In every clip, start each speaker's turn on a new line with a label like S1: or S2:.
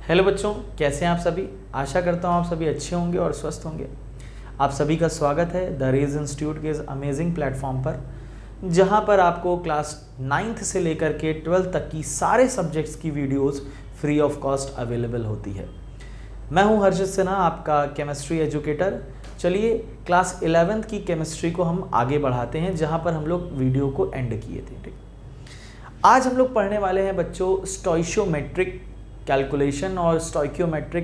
S1: Hello बच्चों, कैसे हैं आप सभी। आशा करता हूँ आप सभी अच्छे होंगे और स्वस्थ होंगे। आप सभी का स्वागत है द रेज इंस्टीट्यूट के इस अमेजिंग प्लेटफॉर्म पर, जहाँ पर आपको क्लास 9th से लेकर के 12th तक की सारे सब्जेक्ट्स की videos free of cost available होती है। मैं हूँ हर्षित सिन्हा, आपका केमिस्ट्री एजुकेटर। चलिए क्लास 11th की केमिस्ट्री को हम आगे बढ़ाते हैं, जहाँ पर हम लोग वीडियो को एंड किए थे। ठीक, आज हम लोग पढ़ने वाले हैं बच्चों स्टोइशियोमेट्रिक कैलकुलेशन और स्टोइशियोमेट्री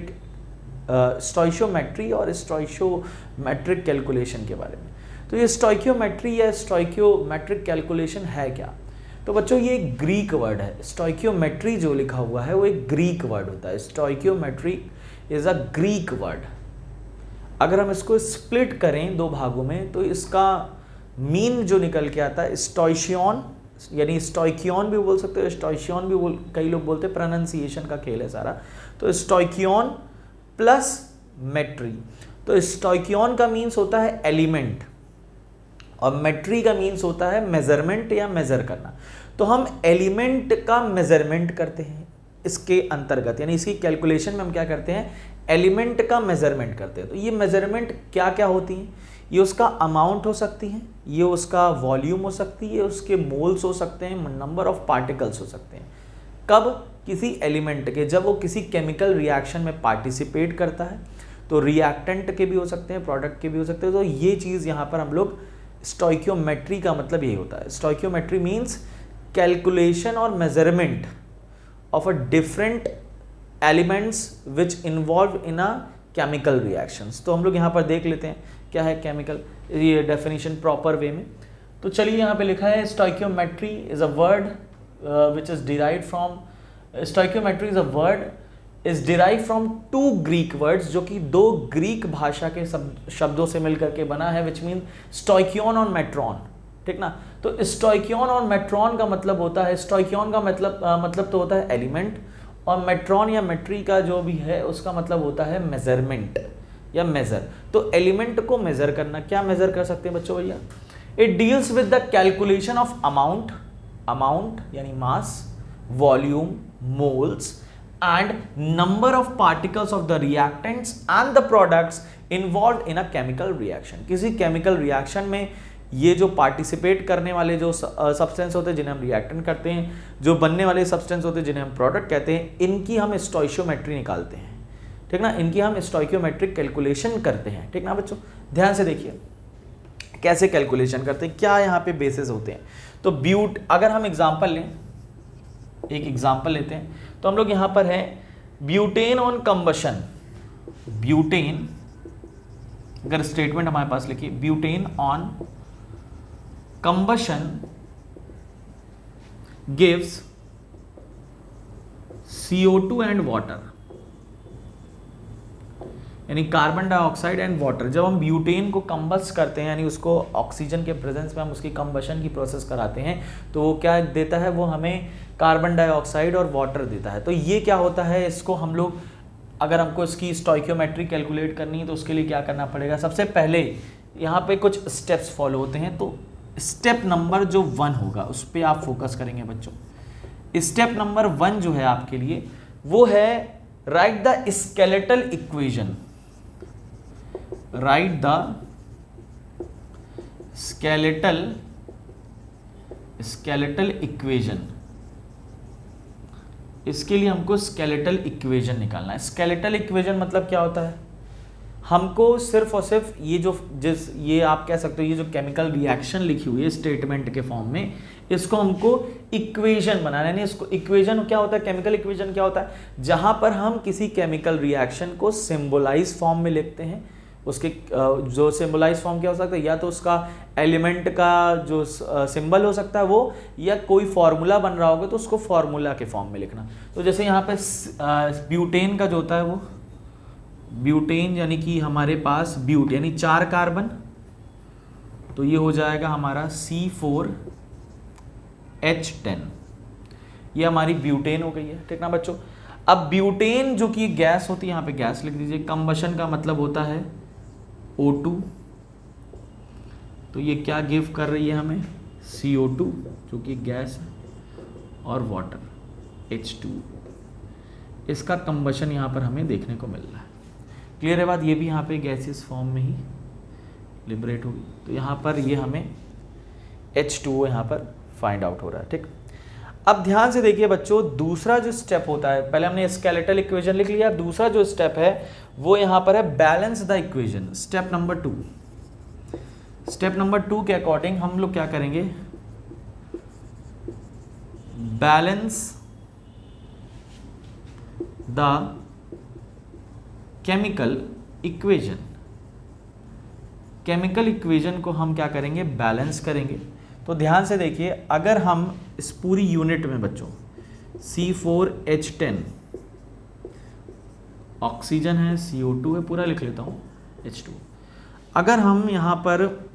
S1: और स्टोइशियोमेट्रिक कैलकुलेशन के बारे में। तो ये स्टोइकियोमेट्री या स्टोइकियोमेट्रिक कैलकुलेशन है क्या? तो बच्चों ये एक ग्रीक वर्ड है। स्टोइकियोमेट्री जो लिखा हुआ है वो एक ग्रीक वर्ड होता है। Stoichiometry is a Greek word. अगर हम इसको स्प्लिट करें दो भागों में तो इसका मीन जो निकल के आता है स्टोइशियन, यानी स्टोइकियन भी बोल सकते हो, स्टोइशियन भी कई लोग बोलते हैं, प्रोनाउंसिएशन का खेल है सारा। तो स्टोइकियन प्लस मेट्री। तो स्टोइकियन का मीन्स होता है एलिमेंट और मेट्री का मीन्स होता है मेजरमेंट या मेजर करना। तो हम एलिमेंट का मेजरमेंट करते हैं इसके अंतर्गत, यानी इसकी कैलकुलेशन में हम क्या करते हैं, एलिमेंट का मेजरमेंट करते हैं। तो ये मेजरमेंट क्या क्या होती हैं? ये उसका अमाउंट हो सकती है, ये उसका वॉल्यूम हो सकती है, उसके मोल्स हो सकते हैं, नंबर ऑफ पार्टिकल्स हो सकते हैं। कब? किसी एलिमेंट के, जब वो किसी केमिकल रिएक्शन में पार्टिसिपेट करता है। तो रिएक्टेंट के भी हो सकते हैं, प्रोडक्ट के भी हो सकते हैं। तो ये चीज़ यहाँ पर हम लोग स्टोइकियोमेट्री का मतलब यही होता है। स्टोइकियोमेट्री मीन्स कैलकुलेशन और measurement of a different elements which involve in a chemical reactions. तो हम लोग यहाँ पर देख लेते हैं क्या है केमिकल, ये डेफिनेशन प्रॉपर वे में। तो चलिए यहाँ पे लिखा है stoichiometry is a word which is derived from, stoichiometry is a word is derived from two Greek words, जो कि दो ग्रीक भाषा के शब्दों से मिलकर के बना है, विच मीन स्टोइकियन और मेट्रॉन। ठीक ना। तो स्टोइकियन और मेट्रॉन का मतलब होता है, स्टोइकियन का मतलब तो होता है एलिमेंट, और मेट्रॉन या मेट्री का जो भी है उसका मतलब होता है मेजरमेंट या मेजर। तो एलिमेंट को मेजर करना, क्या मेजर कर सकते हैं बच्चों भैया? It deals with the calculation of amount यानी mass, volume, moles and number of particles of the reactants and the products involve in a chemical reaction. किसी केमिकल रिएक्शन में ये जो पार्टिसिपेट करने वाले जो सब्सटेंस होते हैं जिन्हें हम रिएक्टेंट करते हैं, जो बनने वाले सब्सटेंस होते हैं जिन्हें हम प्रोडक्ट कहते हैं, इनकी हम स्टोइशियोमेट्री निकालते हैं। ठीक ना, इनकी हम स्टोइकियोमेट्रिक कैलकुलेशन करते हैं। ठीक ना बच्चों, ध्यान से देखिए कैसे कैलकुलेशन करते हैं, क्या यहाँ पे बेसिस होते हैं। तो अगर हम एग्जांपल लें, एक एग्जांपल लेते हैं, तो हम लोग यहाँ पर है ब्यूटेन ऑन कंबशन। ब्यूटेन, अगर स्टेटमेंट हमारे पास लिखिए, butane on combustion gives CO2 and water, यानी कार्बन डाइऑक्साइड एंड वाटर। जब हम ब्यूटेन को कंबस्ट करते हैं, यानी उसको ऑक्सीजन के प्रेजेंस में हम उसकी कंबशन की प्रोसेस कराते हैं, तो वो क्या देता है, वो हमें कार्बन डाइऑक्साइड और वाटर देता है। तो ये क्या होता है, इसको हम लोग, अगर हमको इसकी स्टोइकियोमेट्री कैलकुलेट करनी है तो उसके लिए क्या करना पड़ेगा? सबसे पहले यहाँ पे कुछ स्टेप्स फॉलो होते हैं। तो स्टेप नंबर जो 1 होगा उस पर आप फोकस करेंगे बच्चों। स्टेप नंबर 1 जो है आपके लिए वो है right the skeletal equation. Right the skeletal equation. इसके लिए हमको स्केलेटल इक्वेशन निकालना है। स्केलेटल इक्वेशन मतलब क्या होता है? हमको सिर्फ और सिर्फ ये आप कह सकते हो, ये जो केमिकल रिएक्शन लिखी हुई है स्टेटमेंट के फॉर्म में, इसको हमको इक्वेशन बनाना है। इसको इक्वेशन क्या होता है, केमिकल इक्वेशन क्या होता है? जहां पर हम किसी केमिकल रिएक्शन को सिंबलाइज फॉर्म में लिखते हैं। उसके जो सिंबलाइज फॉर्म क्या हो सकता है, या तो उसका एलिमेंट का जो सिंबल हो सकता है वो, या कोई फॉर्मूला बन रहा होगा तो उसको फॉर्मूला के फॉर्म में लिखना। तो जैसे यहाँ पे ब्यूटेन का जो होता है वो, ब्यूटेन यानी कि हमारे पास ब्यूट यानी 4 कार्बन, तो ये हो जाएगा हमारा C4H10, ये हमारी ब्यूटेन हो गई है। ठीक ना बच्चों। अब ब्यूटेन जो कि गैस होती है, यहाँ पे गैस लिख दीजिए। कंबशन का मतलब होता है O2, तो ये क्या गिव कर रही है हमें, CO2 जो कि गैस है, और वाटर H2। इसका कंबशन यहाँ पर हमें देखने को मिल रहा है। क्लियर है बात, ये भी यहाँ पे गैसियस फॉर्म में ही लिबरेट होगी, तो यहाँ पर ये हमें H2O यहाँ पर फाइंड आउट हो रहा है। ठीक, अब ध्यान से देखिए बच्चों, दूसरा जो स्टेप होता है, पहले हमने स्केलेटल इक्वेशन लिख लिया, दूसरा जो स्टेप है वो यहाँ पर है balance the equation. Step number 2, step number 2 के अकॉर्डिंग हम लोग क्या करेंगे, balance the chemical equation. Chemical equation को हम क्या करेंगे, बैलेंस करेंगे। तो ध्यान से देखिए, अगर हम इस पूरी यूनिट में बच्चों C4H10 ऑक्सीजन है, CO2 है, पूरा लिख लेता हूँ H2, अगर हम यहाँ पर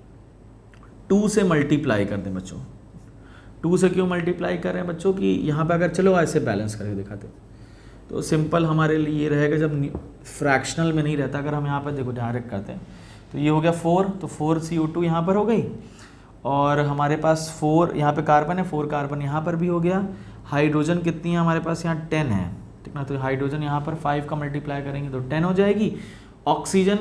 S1: 2 से मल्टीप्लाई कर दें बच्चों, 2 से क्यों मल्टीप्लाई कर रहे हैं बच्चों, कि यहाँ पे अगर चलो ऐसे बैलेंस करके दिखाते तो सिंपल हमारे लिए ये रहेगा, जब फ्रैक्शनल में नहीं रहता, अगर हम यहाँ पर देखो डायरेक्ट करते हैं तो ये हो गया 4, तो 4 CO2 यहाँ पर हो गई, और हमारे पास 4 यहाँ पे कार्बन है, 4 कार्बन यहाँ पर भी हो गया। हाइड्रोजन कितनी है हमारे पास, यहाँ 10 है, ठीक ना, तो हाइड्रोजन यहाँ पर 5 का मल्टीप्लाई करेंगे तो 10 हो जाएगी। ऑक्सीजन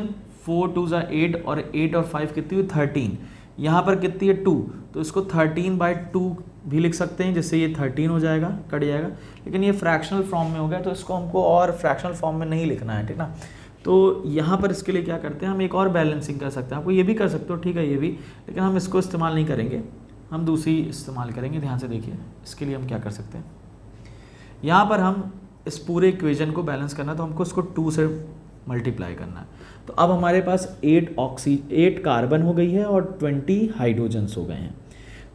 S1: 4 2 ज़ा 8, और 8 और 5 कितनी हुई 13, यहाँ पर कितनी है 2, तो इसको 13/2 भी लिख सकते हैं, जिससे ये 13 हो जाएगा, कट जाएगा। लेकिन ये फ्रैक्शनल फॉर्म में हो गया, तो इसको हमको और फ्रैक्शनल फॉर्म में नहीं लिखना है, ठीक ना। तो यहाँ पर इसके लिए क्या करते हैं, हम एक और बैलेंसिंग कर सकते हैं, आपको ये भी कर सकते हो, ठीक है ये भी, लेकिन हम इसको इस्तेमाल नहीं करेंगे, हम दूसरी इस्तेमाल करेंगे। ध्यान से देखिए, इसके लिए हम क्या कर सकते हैं, यहाँ पर हम इस पूरे इक्वेशन को बैलेंस करना है, तो हमको इसको 2 से मल्टीप्लाई करना है। तो अब हमारे पास 8 कार्बन हो गई है और 20 हाइड्रोजन्स हो गए हैं।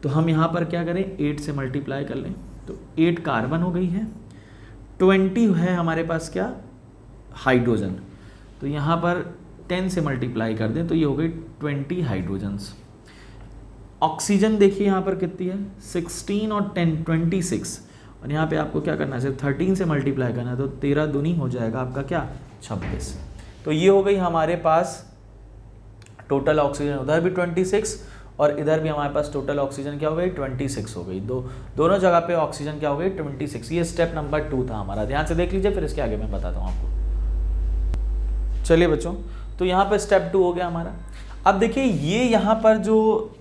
S1: तो हम यहाँ पर क्या करें, 8 से मल्टीप्लाई कर लें, तो 8 कार्बन हो गई है, 20 है हमारे पास क्या, हाइड्रोजन, तो यहाँ पर 10 से मल्टीप्लाई कर दें तो ये हो गई 20 हाइड्रोजन्स। ऑक्सीजन देखिए यहाँ पर कितनी है, 16 और 10 26, और यहाँ पे आपको क्या करना है, सिर्फ 13 से मल्टीप्लाई करना है, तो 13 दूनी हो जाएगा आपका क्या, 26। तो ये हो गई हमारे पास टोटल ऑक्सीजन, उधर भी 26 और इधर भी हमारे पास टोटल ऑक्सीजन क्या हो गई, 26 हो गई। दोनों जगह पे ऑक्सीजन क्या हो गई, 26। ये स्टेप नंबर 2 था हमारा, ध्यान से देख लीजिए, फिर इसके आगे मैं बताता हूँ आपको। चलिए बच्चों, तो यहाँ पर स्टेप 2 हो गया हमारा। अब देखिए, ये यहाँ पर जो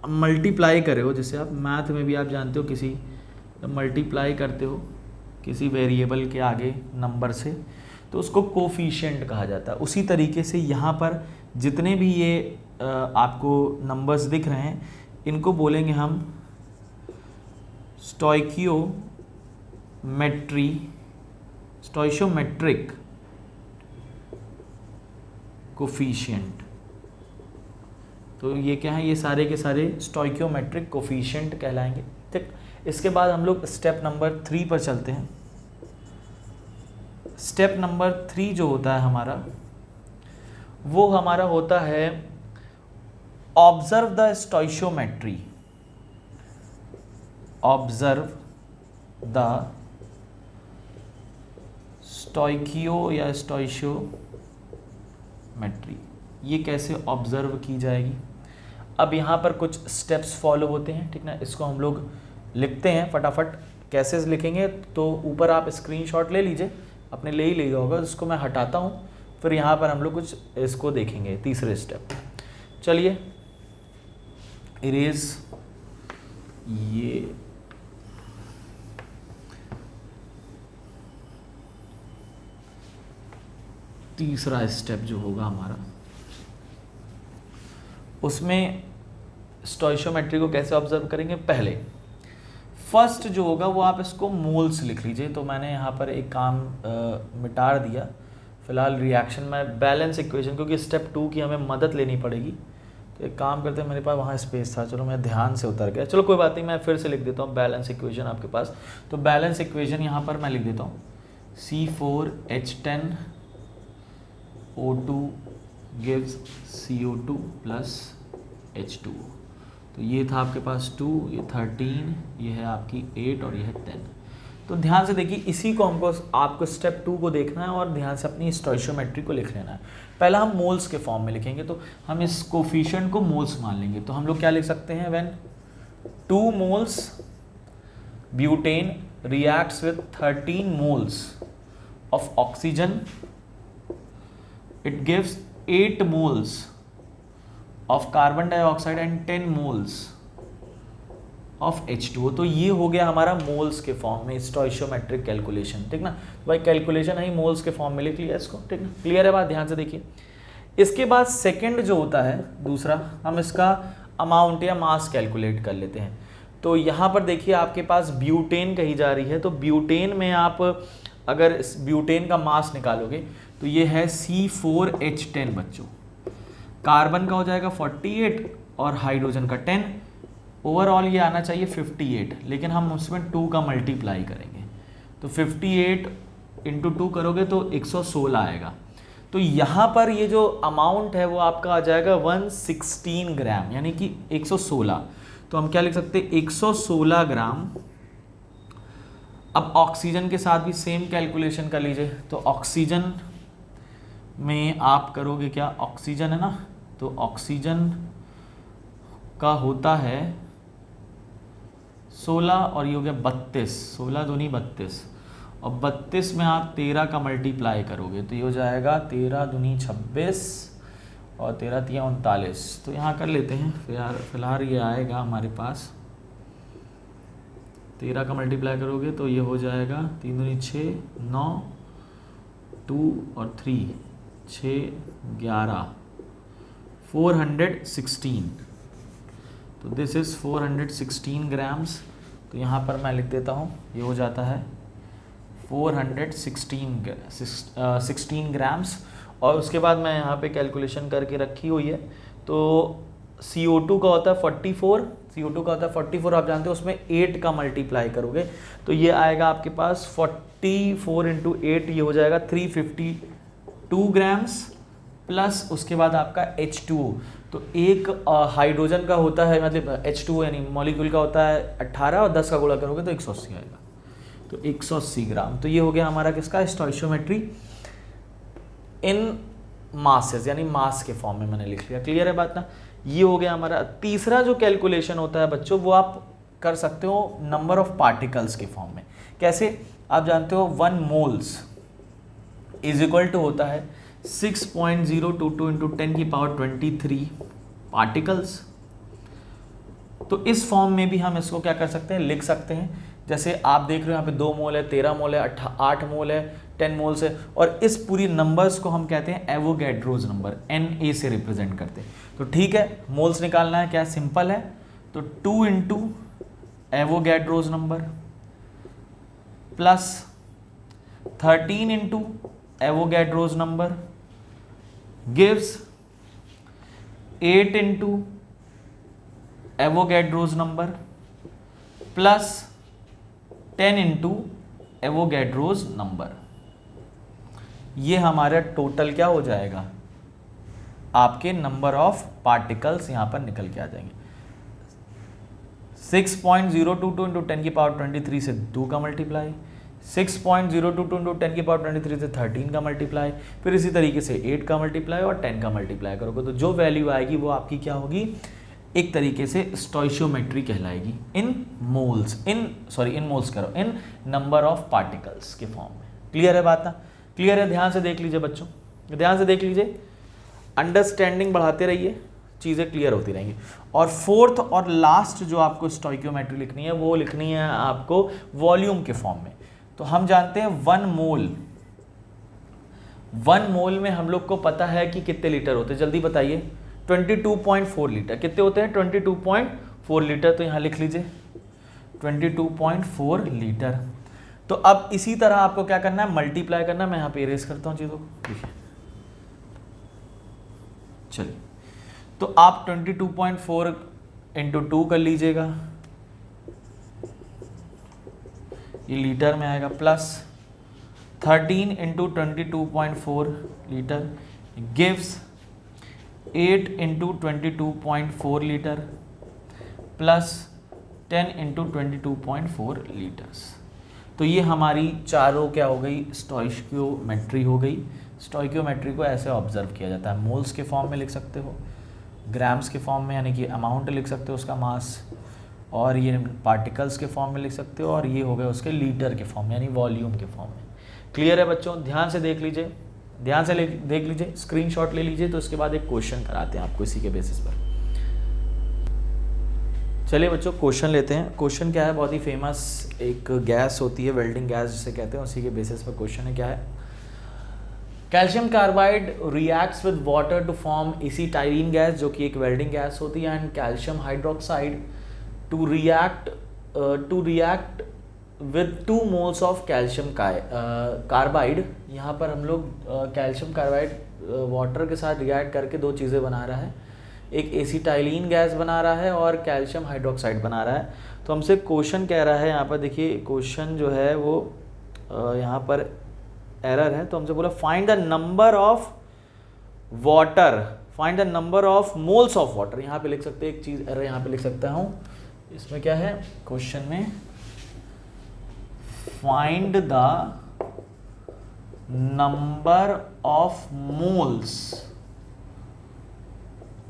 S1: मल्टीप्लाई करे हो, जैसे आप मैथ में भी आप जानते हो, किसी मल्टीप्लाई करते हो किसी वेरिएबल के आगे नंबर से, तो उसको कोफिशिएंट कहा जाता है। उसी तरीके से यहाँ पर जितने भी ये आपको नंबर्स दिख रहे हैं, इनको बोलेंगे हम स्टोइशियोमेट्रिक कोफिशिएंट। तो ये क्या है, ये सारे के सारे स्टोइकियोमेट्रिक कोफिशिएंट कहलाएंगे। ठीक, इसके बाद हम लोग स्टेप नंबर 3 पर चलते हैं। स्टेप नंबर 3 जो होता है हमारा, वो हमारा होता है observe the stoichiometry. Observe the स्टोइकियो या स्टोइशियोमेट्री, ये कैसे ऑब्जर्व की जाएगी। अब यहाँ पर कुछ स्टेप्स फॉलो होते हैं, ठीक ना, इसको हम लोग लिखते हैं फटाफट। कैसे लिखेंगे, तो ऊपर आप स्क्रीनशॉट ले लीजिए, अपने ले ही लिया होगा, इसको मैं हटाता हूँ, फिर यहाँ पर हम लोग कुछ इसको देखेंगे। तीसरे स्टेप, चलिए इरेज, ये तीसरा स्टेप जो होगा हमारा, उसमें स्टोइशियोमेट्री को कैसे ऑब्जर्व करेंगे। पहले फर्स्ट जो होगा वो आप इसको मोल्स लिख लीजिए। तो मैंने यहाँ पर एक काम मिटा दिया, फिलहाल रिएक्शन में बैलेंस इक्वेशन, क्योंकि स्टेप 2 की हमें मदद लेनी पड़ेगी। तो एक काम करते हैं, मेरे पास वहाँ स्पेस था, चलो मैं ध्यान से उतर गया, चलो कोई बात नहीं, मैं फिर से लिख देता हूँ बैलेंस इक्वेशन आपके पास। तो बैलेंस इक्वेशन यहाँ पर मैं लिख देता हूँ, C4H10O2 gives CO2 plus H2O। तो ये था आपके पास 2, ये 13, ये है आपकी 8 और ये है 10। तो ध्यान से देखिए, इसी को हमको आपको स्टेप 2 को देखना है और ध्यान से अपनी स्टोइशियोमेट्री को लिख लेना है। पहला हम मोल्स के फॉर्म में लिखेंगे, तो हम इस कोफिशिएंट को मोल्स मान लेंगे। तो हम लोग क्या लिख सकते हैं, when 2 moles butane reacts with 13 moles of oxygen, it gives 8 moles of carbon dioxide and 10 moles of H2O। तो ये हो गया हमारा मोल्स के फॉर्म में स्टोइशियोमेट्रिक कैलकुलेशन, ठीक ना। भाई कैलकुलेशन है मोल्स के फॉर्म में लिख लिया इसको, ठीक ना। क्लियर है बात, ध्यान से देखिए। इसके बाद सेकंड जो होता है दूसरा, हम इसका अमाउंट या मास कैलकुलेट कर लेते हैं। तो यहाँ पर देखिए आपके पास ब्यूटेन कही जा रही है, तो ब्यूटेन में आप अगर इस ब्यूटेन का मास निकालोगे तो ये है C4H10 बच्चों। कार्बन का हो जाएगा 48 और हाइड्रोजन का 10, ओवरऑल ये आना चाहिए 58, लेकिन हम उसमें 2 का मल्टीप्लाई करेंगे। तो 58 इंटू 2 करोगे तो 116 आएगा। तो यहाँ पर ये जो अमाउंट है वो आपका आ जाएगा 116 ग्राम, यानी कि 116। तो हम क्या लिख सकते हैं, 116 ग्राम। अब ऑक्सीजन के साथ भी सेम कैलकुलेशन कर लीजिए। तो ऑक्सीजन में आप करोगे क्या, ऑक्सीजन है ना, तो ऑक्सीजन का होता है 16 और ये हो गया 32, 16 दूनी 32, और 32 में आप 13 का मल्टीप्लाई करोगे तो ये हो जाएगा 13 दूनी 26 और 13 तिया 39। तो यहाँ कर लेते हैं फिलहाल ये आएगा हमारे पास, 13 का मल्टीप्लाई करोगे तो ये हो जाएगा 3 दूनी 6, 9, 2 और 3, 6, 11, 416। तो दिस इज़ 416 ग्राम्स। तो यहाँ पर मैं लिख देता हूँ, ये हो जाता है 416 ग्राम्स। और उसके बाद मैं यहाँ पे कैलकुलेशन करके रखी हुई है। तो CO2 का होता है 44, CO2 का होता है 44, आप जानते हो, उसमें 8 का मल्टीप्लाई करोगे तो ये आएगा आपके पास 44 इंटू 8, ये हो जाएगा 352 ग्राम्स, प्लस उसके बाद आपका H2O। तो एक हाइड्रोजन का होता है, मतलब H2O यानी मॉलिक्यूल का होता है 18, और 10 का गुणा करोगे तो 180 आएगा। तो 180 ग्राम। तो ये हो गया हमारा किसका, स्टोइशियोमेट्री इन मासेस, यानी मास के फॉर्म में मैंने लिख लिया। क्लियर है बात ना। ये हो गया हमारा। तीसरा जो कैलकुलेशन होता है बच्चों, वो आप कर सकते हो नंबर ऑफ पार्टिकल्स के फॉर्म में। कैसे, आप जानते हो 1 मोल्स इज इक्वल टू होता है 6.022 इंटू 10 की पावर 23 पार्टिकल्स। तो इस फॉर्म में भी हम इसको क्या कर सकते हैं, लिख सकते हैं। जैसे आप देख रहे हो यहाँ पे 2 मोल है, 13 मोल है, 8 मोल है, 10 मोल्स है, और इस पूरी नंबर्स को हम कहते हैं एवोगैड्रोज नंबर, Na से रिप्रेजेंट करते हैं। तो ठीक है, मोल्स निकालना है, क्या सिंपल है। तो 2 into Avogadro's number plus 13 into Avogadro's number gives 8 into Avogadro's number plus 10 into Avogadro's number. ये हमारा टोटल क्या हो जाएगा, आपके नंबर ऑफ पार्टिकल्स यहां पर निकल के आ जाएंगे। 6.022 इंटू 10 की पावर 23 से 2 का मल्टीप्लाई, 6.022 इंटू 10 की पावर 23 से 13 का मल्टीप्लाई, फिर इसी तरीके से 8 का मल्टीप्लाई और 10 का मल्टीप्लाई करोगे तो जो वैल्यू आएगी वो आपकी क्या होगी, एक तरीके से स्टोइशियोमेट्री कहलाएगी इन नंबर ऑफ पार्टिकल्स के फॉर्म में। क्लियर है बात ना। क्लियर है, ध्यान से देख लीजिए बच्चों, ध्यान से देख लीजिए, अंडरस्टैंडिंग बढ़ाते रहिए, चीज़ें क्लियर होती रहेंगी। और फोर्थ और लास्ट जो आपको स्टोइकियोमेट्री लिखनी है वो लिखनी है आपको वॉल्यूम के फॉर्म में। तो हम जानते हैं 1 मोल में हम लोग को पता है कि कितने लीटर होते हैं, जल्दी बताइए। 22.4 लीटर। कितने होते हैं, 22.4 लीटर। तो यहाँ लिख लीजिए 22.4 लीटर। तो अब इसी तरह आपको क्या करना है, मल्टीप्लाई करना है। मैं यहाँ पे इरेज करता हूँ चीज़ों को, देखिए। चलिए, तो आप 22.4 इंटू 2 कर लीजिएगा, ये लीटर में आएगा, plus 13 into 22.4 litre gives 8 into 22.4 litre plus 10 into 22.4 litres. तो ये हमारी चारों क्या हो गई, स्टोइकियोमेट्री हो गई। स्टोइकियोमेट्री को ऐसे ऑब्जर्व किया जाता है, मोल्स के फॉर्म में लिख सकते हो, ग्राम्स के फॉर्म में यानी कि अमाउंट लिख सकते हो उसका मास, और ये पार्टिकल्स के फॉर्म में लिख सकते हो, और ये हो गया उसके लीटर के फॉर्म यानी वॉल्यूम के फॉर्म में। क्लियर है बच्चों? ध्यान से देख लीजिए, ध्यान से देख लीजिए, स्क्रीनशॉट ले लीजिए। तो इसके बाद एक क्वेश्चन कराते हैं आपको इसी के बेसिस पर। चलिए बच्चों क्वेश्चन लेते हैं। क्वेश्चन क्या है, बहुत ही फेमस एक गैस होती है, वेल्डिंग गैस जिसे कहते हैं, उसी के बेसिस पर क्वेश्चन है। क्या है? Calcium carbide reacts with water to form acetylene gas, जो कि एक वेल्डिंग गैस होती है, and calcium hydroxide to react with 2 moles of calcium carbide. यहाँ पर हम लोग कैल्शियम कार्बाइड वाटर के साथ रिएक्ट करके दो चीज़ें बना रहा है, एक एसिटाइलिन गैस बना रहा है और कैल्शियम हाइड्रोक्साइड बना रहा है। तो हमसे क्वेश्चन कह रहा है, यहाँ पर देखिए क्वेश्चन जो है वो यहाँ पर एरर है। तो हमसे बोला find the number of water, find the number of moles of water. यहाँ पे लिख सकते हैं एक चीज़, एरर यहाँ पे लिख सकता हूँ। इसमें क्या है क्वेश्चन में, find the number of moles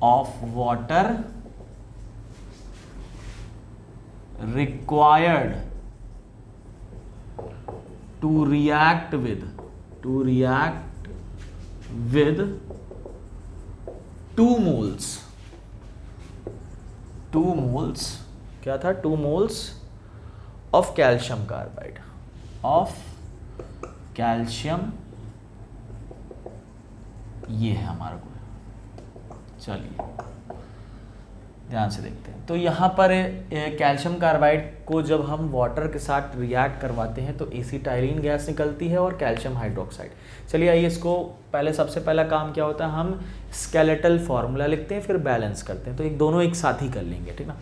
S1: of water required to react with 2 moles क्या था, 2 moles of calcium carbide, of calcium, ये है हमारा को। चलिए ध्यान से देखते हैं। तो यहाँ पर कैल्शियम कार्बाइड को जब हम वाटर के साथ रिएक्ट करवाते हैं तो एसिटाइलिन गैस निकलती है और कैल्शियम हाइड्रोक्साइड। चलिए आइए इसको पहले, सबसे पहला काम क्या होता है, हम स्केलेटल फार्मूला लिखते हैं, फिर बैलेंस करते हैं। तो एक दोनों एक साथ ही कर लेंगे, ठीक ना।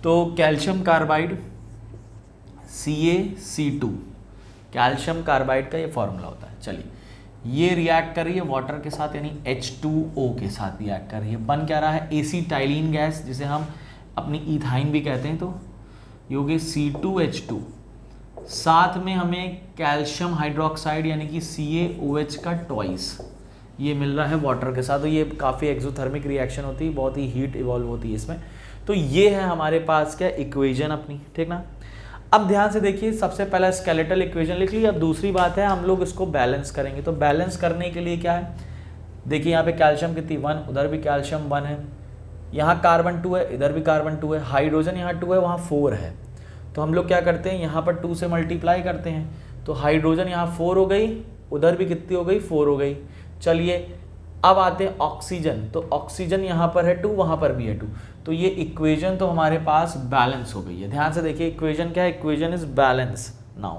S1: तो calcium carbide CaC2, calcium carbide का ये फार्मूला होता है। चलिए ये रिएक्ट कर रही है वाटर के साथ, यानी H2O के साथ रिएक्ट कर रही है। बन क्या रहा है, एसिटाइलिन गैस, जिसे हम अपनी इथाइन भी कहते हैं। तो ये हो गई C2H2, साथ में हमें कैल्शियम हाइड्रोक्साइड यानी कि CaOH का ट्वाइस ये मिल रहा है वाटर के साथ। तो ये काफ़ी एक्सोथर्मिक रिएक्शन होती है, बहुत ही हीट इवॉल्व होती है इसमें। तो ये है हमारे पास क्या, इक्वेशन अपनी, ठीक ना। अब ध्यान से देखिए, सबसे पहला स्केलेटल इक्वेशन लिख ली। अब दूसरी बात है, हम लोग इसको बैलेंस करेंगे। तो बैलेंस करने के लिए क्या है, देखिए यहाँ पे कैल्शियम कितनी 1, उधर भी कैल्शियम 1 है, यहाँ कार्बन 2 है, इधर भी कार्बन 2 है, हाइड्रोजन यहाँ 2 है, वहाँ 4 है। तो हम लोग क्या करते हैं, यहाँ पर 2 से मल्टीप्लाई करते हैं। तो हाइड्रोजन यहाँ 4 हो गई, उधर भी कितनी हो गई, 4 हो गई। चलिए अब आते हैं ऑक्सीजन। तो ऑक्सीजन यहाँ पर है 2, वहाँ पर भी है 2। तो ये इक्वेशन तो हमारे पास बैलेंस हो गई है। ध्यान से देखिए इक्वेशन क्या है, इक्वेशन इज बैलेंस नाउ।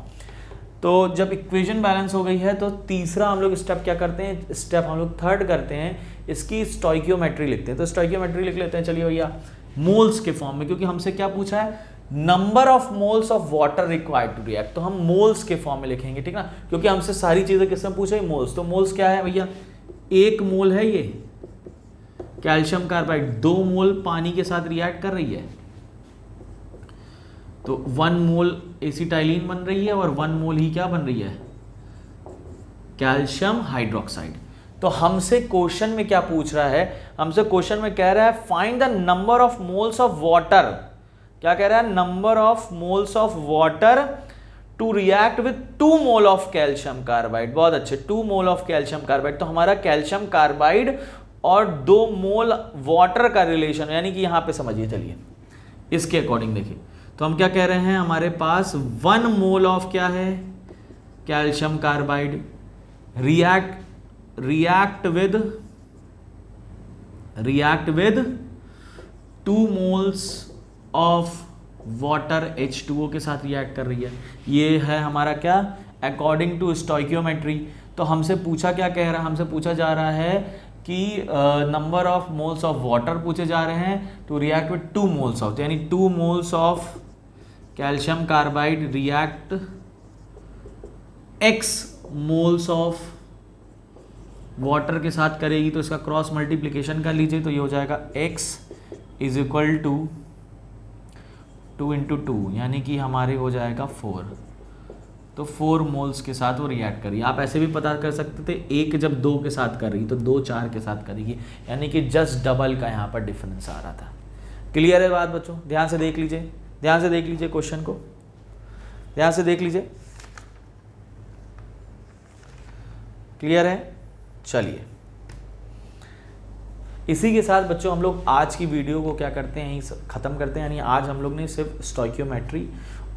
S1: तो जब इक्वेशन बैलेंस हो गई है तो तीसरा हम लोग स्टेप क्या करते हैं, स्टेप हम लोग थर्ड करते हैं, इसकी स्टोइकियोमेट्री लिखते हैं। तो स्टोइकियोमेट्री लिख लेते हैं। चलिए भैया मोल्स के फॉर्म में, क्योंकि हमसे क्या पूछा है, number of moles of water required to react. तो हम मोल्स के फॉर्म में लिखेंगे, ठीक ना, क्योंकि हमसे सारी चीजें किसमें पूछा है, मोल्स। तो मोल्स क्या है भैया, 1 मोल है ये कैल्शियम कार्बाइड, 2 मोल पानी के साथ रिएक्ट कर रही है, तो 1 मोल एसिटाइलिन बन रही है और 1 मोल ही क्या बन रही है, कैल्शियम हाइड्रोक्साइड। तो हमसे क्वेश्चन में क्या पूछ रहा है, हमसे क्वेश्चन में कह रहा है find the number of moles of water. क्या कह रहा है, number of moles of water to react with 2 mole of calcium carbide. बहुत अच्छे, 2 मोल ऑफ कैल्शियम कार्बाइड। तो हमारा कैल्शियम कार्बाइड और 2 मोल वाटर का रिलेशन, यानी कि यहां पे समझिए, चलिए इसके अकॉर्डिंग देखिए। तो हम क्या कह रहे हैं, हमारे पास 1 मोल ऑफ क्या है, calcium carbide react with 2 moles of water H2O के साथ रिएक्ट कर रही है। ये है हमारा क्या, अकॉर्डिंग टू स्टोइकियोमेट्री। तो हमसे पूछा क्या कह रहा है, हमसे पूछा जा रहा है कि number of moles of water पूछे जा रहे हैं to react with 2 moles of, यानी 2 moles of calcium carbide react X moles of water के साथ करेगी। तो इसका क्रॉस मल्टीप्लिकेशन कर लीजिए, तो ये हो जाएगा X इज इक्वल टू 2 × 2, यानी कि हमारे हो जाएगा 4। तो 4 मोल्स के साथ वो रिएक्ट करी। आप ऐसे भी पता कर सकते थे, 1 जब 2 के साथ कर रही तो 2 4 के साथ करेगी, यानी कि जस्ट डबल का यहाँ पर डिफरेंस आ रहा था। क्लियर है बात बच्चों? ध्यान से देख लीजिए, ध्यान से देख लीजिए क्वेश्चन को, ध्यान से देख लीजिए। क्लियर है? चलिए, इसी के साथ बच्चों हम लोग आज की वीडियो को क्या करते हैं, यहीं ख़त्म करते हैं। यानी आज हम लोग ने सिर्फ स्टोइकियोमेट्री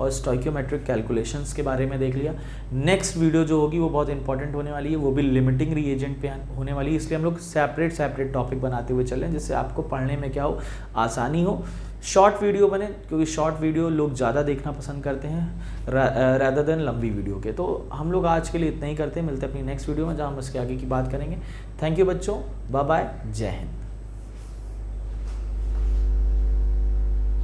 S1: और स्टोइकियोमेट्रिक कैलकुलेशंस के बारे में देख लिया। नेक्स्ट वीडियो जो होगी वो बहुत इंपॉर्टेंट होने वाली है, वो भी लिमिटिंग रीएजेंट पे होने वाली है। इसलिए हम लोग सेपरेट टॉपिक बनाते हुए चलें, जिससे आपको पढ़ने में क्या हो, आसानी हो। शॉर्ट वीडियो बने, क्योंकि शॉर्ट वीडियो लोग ज़्यादा देखना पसंद करते हैं रादर देन लंबी वीडियो के। तो हम लोग आज के लिए इतना ही करते हैं, मिलते हैं अपनी नेक्स्ट वीडियो में जहाँ हम इसके आगे की बात करेंगे। थैंक यू बच्चों, बाय बाय, जय हिंद।